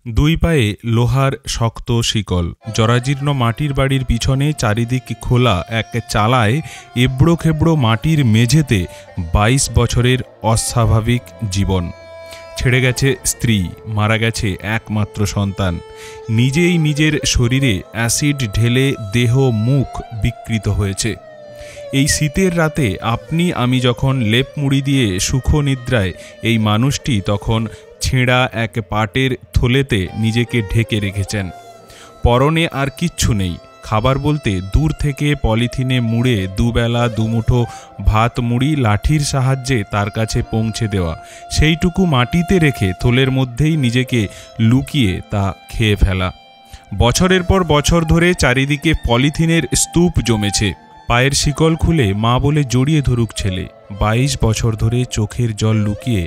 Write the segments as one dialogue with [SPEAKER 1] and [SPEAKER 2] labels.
[SPEAKER 1] দুই পায়ে লোহার শক্ত শিকল, জরাজীর্ণ মাটির বাড়ির পিছনে চারিদিক খোলা এক চালায় এবড়ো খেবড়ো মাটির মেঝেতে ২২ বছরের অস্বাভাবিক জীবন। ছেড়ে গেছে স্ত্রী, মারা গেছে একমাত্র সন্তান, নিজেই নিজের শরীরে অ্যাসিড ঢেলে দেহ মুখ বিকৃত হয়েছে। এই শীতের রাতে আপনি আমি যখন লেপ মুড়ি দিয়ে সুখ নিদ্রায়, এই মানুষটি তখন ছেঁড়া এক পাটের থলেতে নিজেকে ঢেকে রেখেছেন। পরনে আর কিচ্ছু নেই, খাবার বলতে দূর থেকে পলিথিনে মুড়ে দুবেলা দুমুঠো ভাত মুড়ি লাঠির সাহায্যে তার কাছে পৌঁছে দেওয়া, সেইটুকু মাটিতে রেখে থলের মধ্যেই নিজেকে লুকিয়ে তা খেয়ে ফেলা। বছরের পর বছর ধরে চারিদিকে পলিথিনের স্তূপ জমেছে। পায়ের শিকল খুলে মা বলে জড়িয়ে ধরুক ছেলে। ২২ বছর ধরে চোখের জল লুকিয়ে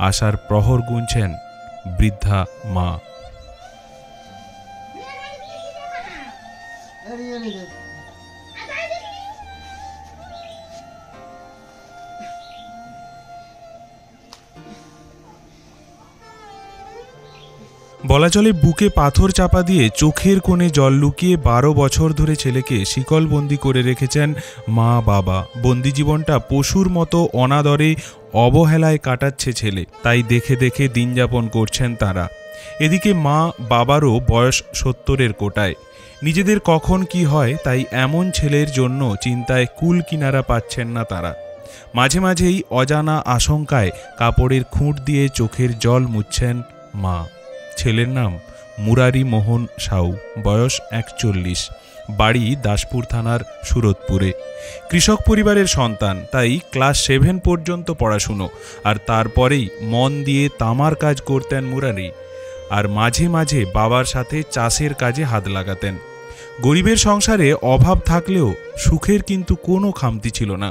[SPEAKER 1] আসার প্রহর গুনছেন বৃদ্ধা মা। বলা চলে বুকে পাথর চাপা দিয়ে চোখের কোণে জল লুকিয়ে ১২ বছর ধরে ছেলেকে শিকলবন্দি করে রেখেছেন মা বাবা। বন্দি জীবনটা পশুর মতো অনাদরে অবহেলায় কাটাচ্ছে ছেলে, তাই দেখে দেখে দিন যাপন করছেন তারা। এদিকে মা বাবারও বয়স ৭০-এর কোটায়। নিজেদের কখন কি হয় তাই এমন ছেলের জন্য চিন্তায় কুল কিনারা পাচ্ছেন না তারা। মাঝে মাঝেই অজানা আশঙ্কায় কাপড়ের খুঁট দিয়ে চোখের জল মুছছেন মা। ছেলের নাম মুরারি মোহন সাউ, বয়স ৪১, বাড়ি দাসপুর থানার সুরতপুরে। কৃষক পরিবারের সন্তান, তাই ক্লাস 7 পর্যন্ত পড়াশুনো, আর তারপরেই মন দিয়ে তামার কাজ করতেন মুরারি। আর মাঝে মাঝে বাবার সাথে চাষের কাজে হাত লাগাতেন। গরিবের সংসারে অভাব থাকলেও সুখের কিন্তু কোনো খামতি ছিল না।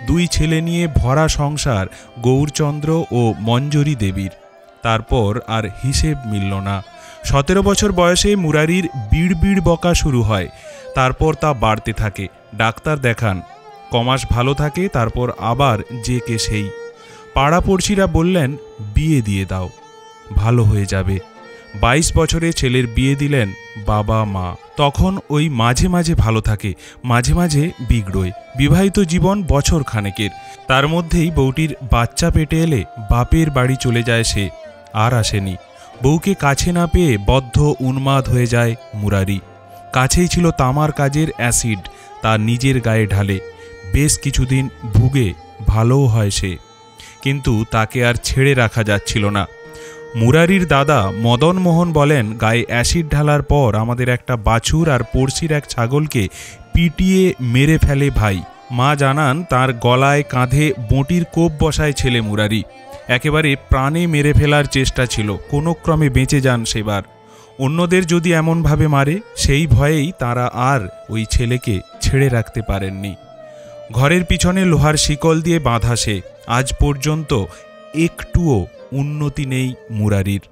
[SPEAKER 1] 2 ছেলে নিয়ে ভরা সংসার গৌরচন্দ্র ও মঞ্জরি দেবীর। তারপর আর হিসেব মিলল না। 17 বছর বয়সে মুরারির বিড়বিড় বকা শুরু হয়, তারপর তা বাড়তে থাকে। ডাক্তার দেখান, কমাস ভালো থাকে, তারপর আবার যে কে সেই। পাড়াপড়শিরা বললেন বিয়ে দিয়ে দাও, ভালো হয়ে যাবে। 22 বছরে ছেলের বিয়ে দিলেন বাবা মা। তখন ওই মাঝে মাঝে ভালো থাকে, মাঝে মাঝে বিগড়োয়। বিবাহিত জীবন বছর খানেকের, তার মধ্যেই বউটির বাচ্চা পেটে এলে বাপের বাড়ি চলে যায় সে, আর আসেনি। বউকে কাছে না পেয়ে বদ্ধ উন্মাদ হয়ে যায় মুরারি। কাছেই ছিল তামার কাজের অ্যাসিড, তা নিজের গায়ে ঢালে। বেশ কিছুদিন ভুগে ভালোও হয় সে, কিন্তু তাকে আর ছেড়ে রাখা যাচ্ছিল না। মুরারির দাদা মদন মোহন বলেন, গায়ে অ্যাসিড ঢালার পর আমাদের একটা বাছুর আর পড়শির এক ছাগলকে পিটিয়ে মেরে ফেলে ভাই। মা জানান, তার গলায় কাঁধে বঁটির কোপ বসায় ছেলে মুরারি। একেবারে প্রাণে মেরে ফেলার চেষ্টা ছিল, কোনো ক্রমে বেঁচে যান সেবার। অন্যদের যদি এমনভাবে মারে, সেই ভয়েই তারা আর ওই ছেলেকে ছেড়ে রাখতে পারেননি। ঘরের পিছনে লোহার শিকল দিয়ে বাঁধা সে। আজ পর্যন্ত একটুও উন্নতি নেই মুরারির।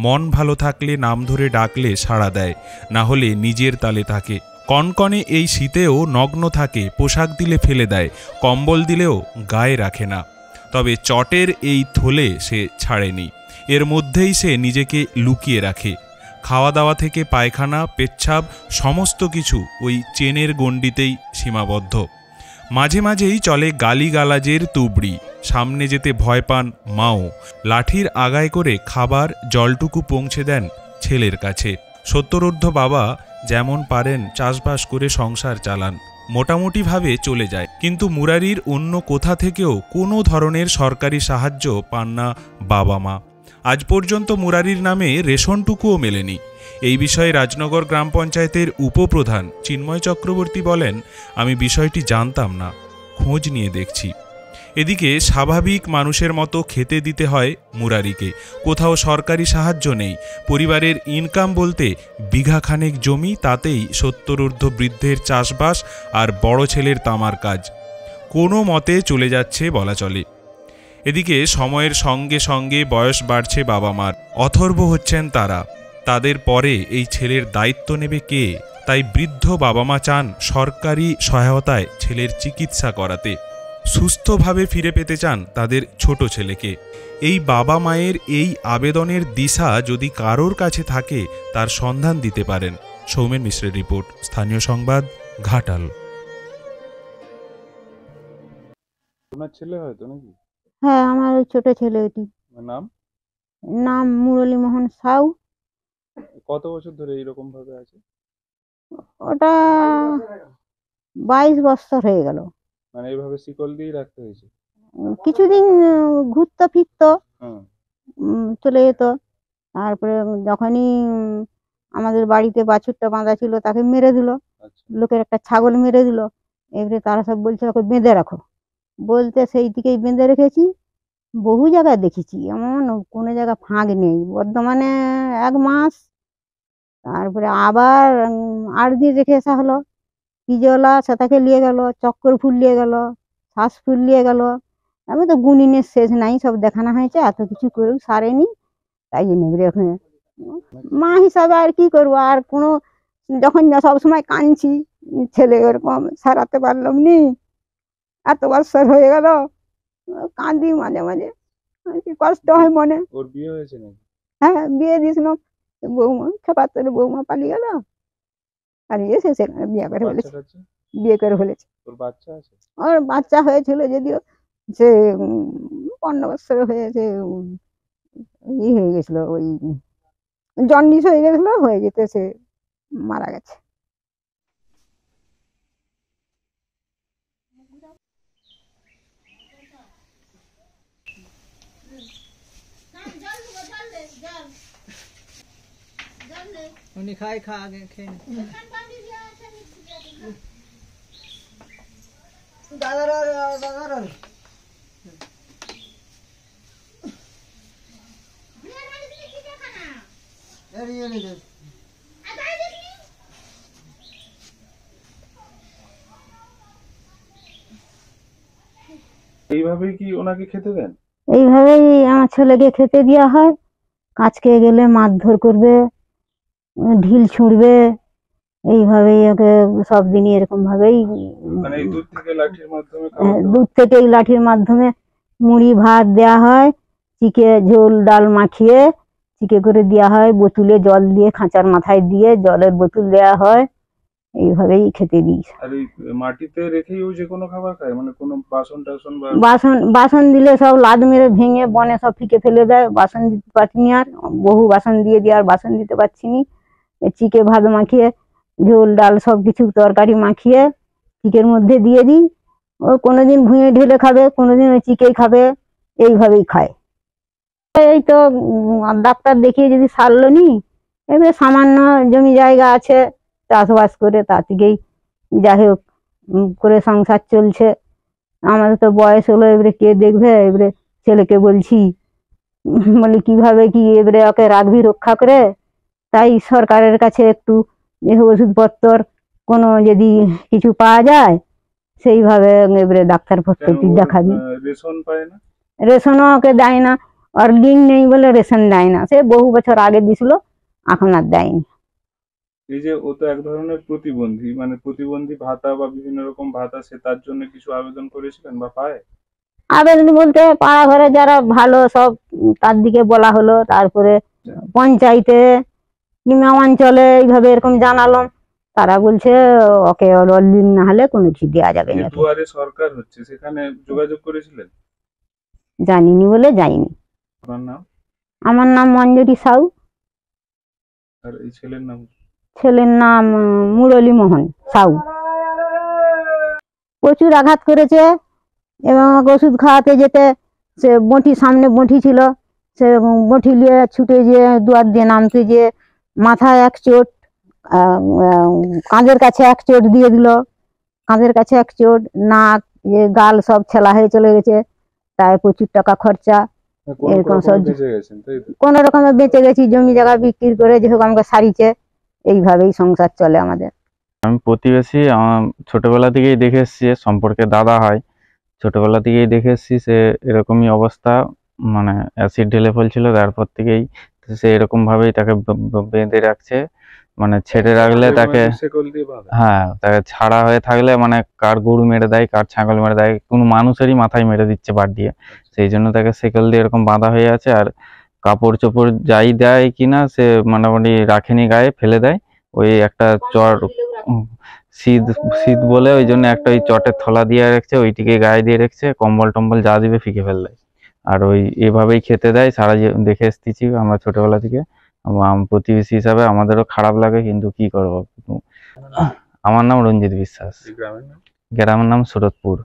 [SPEAKER 1] মন ভালো থাকলে নাম ধরে ডাকলে সাড়া দেয়, না হলে নিজের তালে থাকে। কনকনে এই শীতেও নগ্ন থাকে, পোশাক দিলে ফেলে দেয়, কম্বল দিলেও গায়ে রাখে না। তবে চটের এই থলে সে ছাড়েনি, এর মধ্যেই সে নিজেকে লুকিয়ে রাখে। খাওয়া দাওয়া থেকে পায়খানা পেচ্ছাব সমস্ত কিছু ওই চেনের গণ্ডিতেই সীমাবদ্ধ। মাঝে মাঝেই চলে গালিগালাজের তুবড়ি, সামনে যেতে ভয় পান মাও। লাঠির আগায় করে খাবার জলটুকু পৌঁছে দেন ছেলের কাছে। 70 বাবা যেমন পারেন চাষবাস করে সংসার চালান, মোটামুটিভাবে চলে যায়। কিন্তু মুরারির অন্য কোথা থেকেও কোনো ধরনের সরকারি সাহায্য পান না বাবা মা। আজ পর্যন্ত মুরারির নামে রেশনটুকুও মেলেনি। এই বিষয়ে রাজনগর গ্রাম পঞ্চায়েতের উপপ্রধান চিন্ময় চক্রবর্তী বলেন, আমি বিষয়টি জানতাম না, খোঁজ নিয়ে দেখছি। এদিকে স্বাভাবিক মানুষের মতো খেতে দিতে হয় মুরারিকে, কোথাও সরকারি সাহায্য নেই। পরিবারের ইনকাম বলতে বিঘাখানেক জমি, তাতেই 70 বৃদ্ধের চাষবাস আর বড় ছেলের তামার কাজ, কোনো মতে চলে যাচ্ছে বলা চলে। এদিকে সময়ের সঙ্গে সঙ্গে বয়স বাড়ছে বাবা মার, অথর্ব হচ্ছেন তারা। তাদের পরে এই ছেলের দায়িত্ব নেবে কে? তাই বৃদ্ধ বাবা মা চান সরকারি সহায়তায় ছেলের চিকিৎসা করাতে। সুস্থভাবে ফিরে পেতে চান তাদের ছোট ছেলেকে। এই বাবা মায়ের এই আবেদনের দিশা যদি কারোর কাছে থাকে তার সন্ধান দিতে পারেন। সৌমেন মিশ্রের রিপোর্ট, স্থানীয় সংবাদ, ঘাটাল।
[SPEAKER 2] আপনার ছেলে হয়তো নাকি?
[SPEAKER 3] হ্যাঁ, আমার ওই ছোট ছেলে ওইটি।
[SPEAKER 2] নাম?
[SPEAKER 3] নাম মুরলীমোহন সাউ।
[SPEAKER 2] কত বছর ধরে এইরকম ভাবে আছে?
[SPEAKER 3] ওটা 22 বছর হয়ে গেল।
[SPEAKER 2] মানে এইভাবে শিকল দিয়ে রাখতে হয়েছে?
[SPEAKER 3] কিছুদিন ঘুরতো ফিরতো,
[SPEAKER 2] হ্যাঁ।
[SPEAKER 3] চলে যেত। তারপরে যখনই আমাদের বাড়িতে বাছুরটা বাঁধা ছিল তাকে মেরে দিল।
[SPEAKER 2] আচ্ছা।
[SPEAKER 3] লোকের একটা ছাগল মেরে দিল। এবারে তারা সব বলছে ওকে বেঁধে রাখো, বলতে সেই দিকেই বেঁধে রেখেছি। বহু জায়গায় দেখেছি, এমন কোনো জায়গা ফাঁক নেই। বর্ধমানে 1 মাস, তারপরে আবার 8 দিন রেখে আসা হলো। পিজলা সেটাকে নিয়ে গেল, চক্কর ফুল নিয়ে গেল, শ্বাস ফুল নিয়ে গেল। আমি তো গুণিনের শেষ নাই, সব দেখানো হয়েছে, এত কিছু করেও সারেনি। তাই জন্য ওখানে মা হিসাবে আর কি করবো, আর কোনো যখন সবসময় কাঁদছি, ছেলে ওরকম সারাতে পারলাম নি, এত বছর হয়ে গেল, কাঁদি মাঝে মাঝে, আর কি কষ্ট হয় মনে।
[SPEAKER 2] ওর বিয়ে হয়েছে নাকি?
[SPEAKER 3] হ্যাঁ, বিয়ে দিয়েছিলাম। বৌমা খেপাত্তর বৌমা পালিয়ে গেল, আর এসে সেখানে বিয়ে করে ফেলেছে। বিয়ে করে ফেলেছে।
[SPEAKER 2] ওর বাচ্চা আছে?
[SPEAKER 3] ওর বাচ্চা হয়েছিল, যদিও সে 15 বছর হয়েছে, ই হয়ে গেছিল, ওই জন্ডিস হয়ে গেছিল, হয়ে যেতে সে মারা গেছে।
[SPEAKER 4] उन्हीं खाए खा आगे खेल दादा
[SPEAKER 2] এইভাবেই কি ওনাকে খেতে দেন?
[SPEAKER 3] এইভাবেই আমার ছেলেকে খেতে দেওয়া হয়। কাজকে গেলে মারধর করবে, ঢিল ছুঁড়বে, এইভাবেই ওকে সব দিনই এরকম ভাবেই।
[SPEAKER 2] মানে এই দুধ থেকে লাঠির মাধ্যমে
[SPEAKER 3] দুধ থেকে এই লাঠির মাধ্যমে মুড়ি ভাত দেওয়া হয়, চিকে ঝোল ডাল মাখিয়ে চিকে করে দেওয়া হয়, বোতলে জল দিয়ে খাঁচার মাথায় দিয়ে জলের বোতল দেওয়া হয়, এইভাবেই খেতে দিই।
[SPEAKER 2] আর এই মাটিতে রেখেই ও যে কোনো খাবার খায়? মানে কোনো বাসন টাসন বা
[SPEAKER 3] বাসন দিলে সব লাদ মেরে ভেঙে বনে সব ফিকে ফেলে দেয়। বাসন দিতে পারছিনি, আর বহু বাসন দিয়ে আর বাসন দিতে পারছিনি। চিকে ভাত মাখিয়ে ঝোল ডাল সব কিছু তরকারি মাখিয়ে চিকের মধ্যে দিয়ে দিই। ও কোনোদিন ভুঁয়ে ঢেলে খাবে, কোনোদিন ওই চিকেই খাবে, এইভাবেই খায়। এই তো ডাক্তার দেখিয়ে যদি সারলো নি, এবারে সামান্য জমি জায়গা আছে, চাষবাস করে তা থেকেই যাই হোক করে সংসার চলছে। আমাদের তো বয়স হলো, এবারে কে দেখবে? এবারে ছেলেকে বলছি, বলি কিভাবে কি এবারে ওকে রাখবি রক্ষা করে। তাই সরকারের কাছে একটু ওষুধপত্র কোনো যদি কিছু পাওয়া যায়, সেইভাবে এবারে ডাক্তার ভর্তি দেখাবি।
[SPEAKER 2] রেশন পায় না?
[SPEAKER 3] রেশনও ওকে দেয় না, আর লিঙ্ক নেই বলে রেশন দেয় না। সে বহু বছর আগে দিছিল, এখন আর দেয়নি।
[SPEAKER 2] এই যে ও তো এক ধরনের প্রতিবন্ধী, মানে প্রতিবন্ধী ভাতা বা বিভিন্ন রকম ভাতা, সে তার জন্য কিছু আবেদন করেছিলেন বা পায়?
[SPEAKER 3] আবেদন বলতে পাড়া ঘরে যারা ভালো সব তার দিকে বলা হলো, তারপরে পঞ্চায়েতে কিংবা অঞ্চলে এইভাবে এরকম জানালাম, তারা বলছে ওকে লিঙ্ক না হলে কোনো কিছু দেওয়া যাবে না।
[SPEAKER 2] দুয়ারে সরকার হচ্ছে, সেখানে যোগাযোগ করেছিলেন?
[SPEAKER 3] জানিনি বলে যাইনি।
[SPEAKER 2] আপনার নাম?
[SPEAKER 3] আমার নাম মঞ্জুরি সাউ।
[SPEAKER 2] আর এই ছেলের নাম?
[SPEAKER 3] ছেলের নাম মুরলীমোহন সাউ। প্রচুর আঘাত করেছে, এবং ওষুধ খাওয়াতে যেতে সে বঁটি, সামনে বঁটি ছিল, সে বঁটি নিয়ে ছুটে গিয়ে দুয়ার দিয়ে নামতে গিয়ে মাথায় এক চোট, কাঁধের কাছে এক চোট দিয়ে দিল, কাঁধের কাছে এক চোট, নাক গাল সব ছেলা হয়ে চলে গেছে। তাই প্রচুর টাকা খরচা। এরকম সব কোন রকমে বেঁচে গেছি, জমি জায়গা বিক্রি করে যে হোক আমাকে সারিছে, এইভাবেই সংসার চলে আমাদের।
[SPEAKER 5] আমি প্রতিবেশী, আমার ছোটবেলা থেকেই দেখে এসছি, সম্পর্কে দাদা হয়, ছোটবেলা থেকেই দেখে এসছি সে এরকমই অবস্থা, মানে অ্যাসিড ঢেলে ফেলছিল, তারপর থেকেই সে এরকম ভাবেই তাকে বেঁধে রাখছে, মানে ছেড়ে রাখলে তাকে,
[SPEAKER 2] শেকল দিয়ে বাঁধা।
[SPEAKER 5] হ্যাঁ তাকে ছাড়া হয়ে থাকলে মানে কার গরু মেরে দেয়, কার ছাগল মেরে দেয়, কোনো মানুষেরই মাথায় মেরে দিচ্ছে বাদ দিয়ে, সেই জন্য তাকে সেকেল দিয়ে এরকম বাঁধা হয়ে আছে। আর কাপড় চোপড় যাই দেয় কিনা সে মোটামুটি রাখেনি, গায়ে ফেলে দেয়। ওই একটা চট শীত শীত বলে ওই জন্য একটা ওই চটের থলা দিয়ে রাখছে, ওইটিকে গায়ে দিয়ে রেখেছে, কম্বল টম্বল যা দিবে ফিকে ফেল দেয়। আর ওই এভাবেই খেতে দেয় সারা দেখে এসতেছি আমরা ছোটবেলা থেকে। প্রতিবেশী হিসাবে আমাদেরও খারাপ লাগে, কিন্তু কি করবো। আমার নাম রঞ্জিত বিশ্বাস,
[SPEAKER 2] এই গ্রামের নাম?
[SPEAKER 5] গ্রামের নাম সুরতপুর।